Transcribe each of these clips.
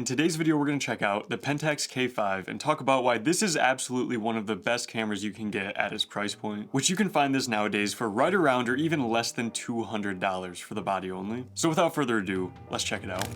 today's video we're going to check out the Pentax K5 and talk about why this is absolutely one of the best cameras you can get at its price point, which you can find this nowadays for right around or even less than $200 for the body only. So without further ado, let's check it out.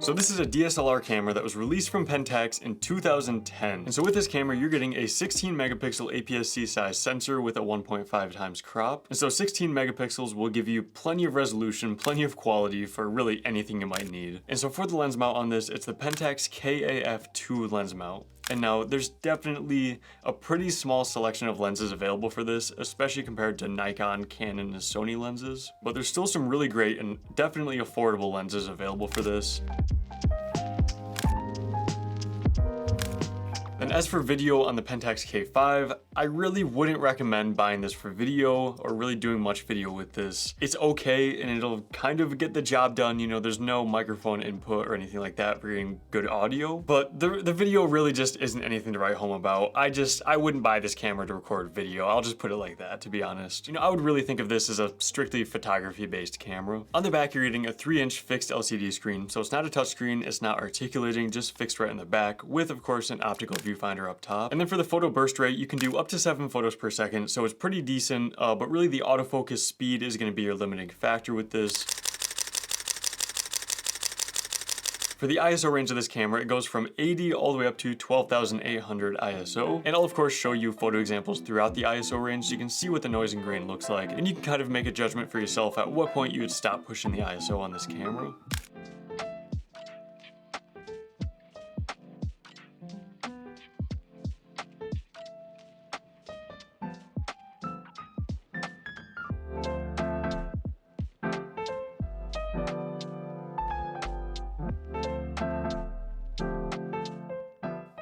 So this is a DSLR camera that was released from Pentax in 2010. And so with this camera, you're getting a 16 megapixel APS-C size sensor with a 1.5 times crop. And so 16 megapixels will give you plenty of resolution, plenty of quality for really anything you might need. And so for the lens mount on this, it's the Pentax K5 lens mount. And now there's definitely a pretty small selection of lenses available for this, especially compared to Nikon, Canon, and Sony lenses. But there's still some really great and definitely affordable lenses available for this. And as for video on the Pentax K5, I really wouldn't recommend buying this for video or really doing much video with this. It's okay and it'll kind of get the job done, you know, there's no microphone input or anything like that for getting good audio, but the video really just isn't anything to write home about. I wouldn't buy this camera to record video. I'll just put it like that, to be honest. You know, I would really think of this as a strictly photography-based camera. On the back, you're getting a 3-inch fixed LCD screen, so it's not a touchscreen, it's not articulating, just fixed right in the back, with, of course, an optical viewfinder up top. And then for the photo burst rate, you can do up to 7 photos per second, so it's pretty decent, but really the autofocus speed is going to be your limiting factor with this. For the ISO range of this camera, it goes from 80 all the way up to 12,800 ISO. And I'll of course show you photo examples throughout the ISO range so you can see what the noise and grain looks like. And you can kind of make a judgment for yourself at what point you would stop pushing the ISO on this camera.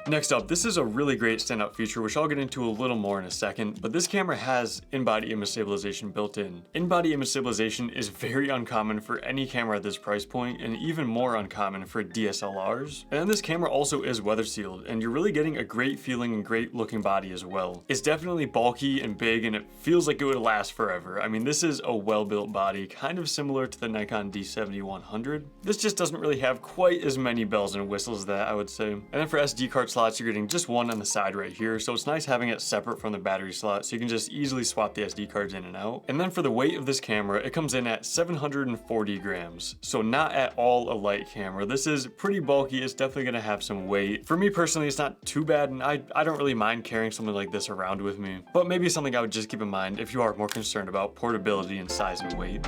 Next up, this is a really great standout feature, which I'll get into a little more in a second, but this camera has in-body image stabilization built in. In-body image stabilization is very uncommon for any camera at this price point, and even more uncommon for DSLRs. And then this camera also is weather sealed, and you're really getting a great feeling and great looking body as well. It's definitely bulky and big, and it feels like it would last forever. I mean, this is a well-built body, kind of similar to the Nikon D70-100. This just doesn't really have quite as many bells and whistles as that, I would say. And then for SD card slots, you're getting just one on the side right here, so it's nice having it separate from the battery slot so you can just easily swap the SD cards in and out. And then for the weight of this camera, it comes in at 740 grams, so not at all a light camera. This is pretty bulky, it's definitely gonna have some weight. For me personally, it's not too bad, and I don't really mind carrying something like this around with me, but maybe something I would just keep in mind if you are more concerned about portability and size and weight.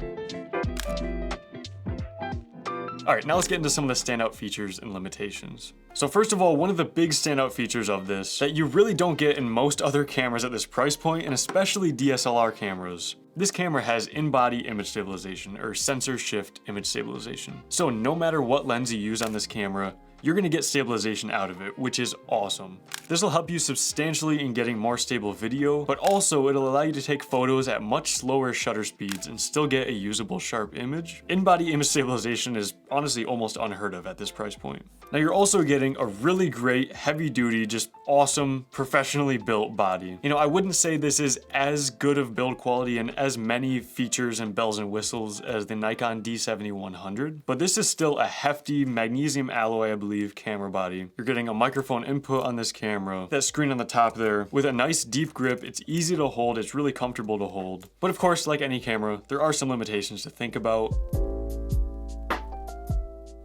Alright, now let's get into some of the standout features and limitations. So first of all, one of the big standout features of this that you really don't get in most other cameras at this price point, and especially DSLR cameras, this camera has in-body image stabilization, or sensor shift image stabilization. So no matter what lens you use on this camera, you're gonna get stabilization out of it, which is awesome. This will help you substantially in getting more stable video, but also it'll allow you to take photos at much slower shutter speeds and still get a usable sharp image. In-body image stabilization is honestly almost unheard of at this price point. Now you're also getting a really great, heavy-duty, just awesome, professionally built body. You know, I wouldn't say this is as good of build quality and as many features and bells and whistles as the Nikon D70-100, but this is still a hefty magnesium alloy, I believe, camera body. You're getting a microphone input on this camera, that screen on the top there, with a nice deep grip. It's easy to hold, it's really comfortable to hold. But of course, like any camera, there are some limitations to think about.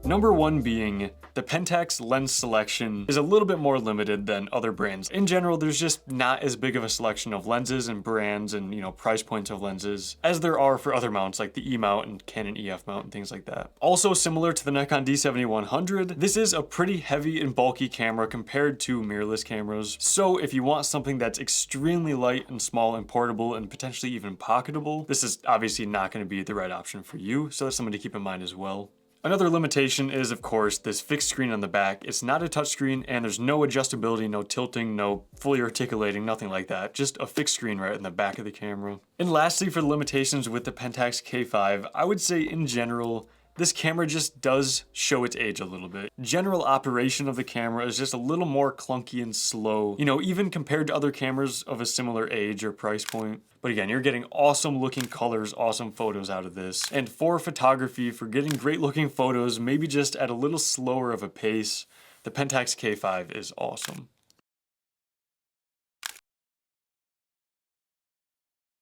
Number one being, the Pentax lens selection is a little bit more limited than other brands. In general, there's just not as big of a selection of lenses and brands and, you know, price points of lenses as there are for other mounts like the E mount and Canon EF mount and things like that. Also similar to the Nikon D70-100, this is a pretty heavy and bulky camera compared to mirrorless cameras. So if you want something that's extremely light and small and portable and potentially even pocketable, this is obviously not going to be the right option for you. So that's something to keep in mind as well. Another limitation is, of course, this fixed screen on the back. It's not a touchscreen, and there's no adjustability, no tilting, no fully articulating, nothing like that. Just a fixed screen right in the back of the camera. And lastly, for the limitations with the Pentax K5, I would say in general, this camera just does show its age a little bit. General operation of the camera is just a little more clunky and slow, you know, even compared to other cameras of a similar age or price point. But again, you're getting awesome looking colors, awesome photos out of this. And for photography, for getting great looking photos, maybe just at a little slower of a pace, the Pentax K5 is awesome.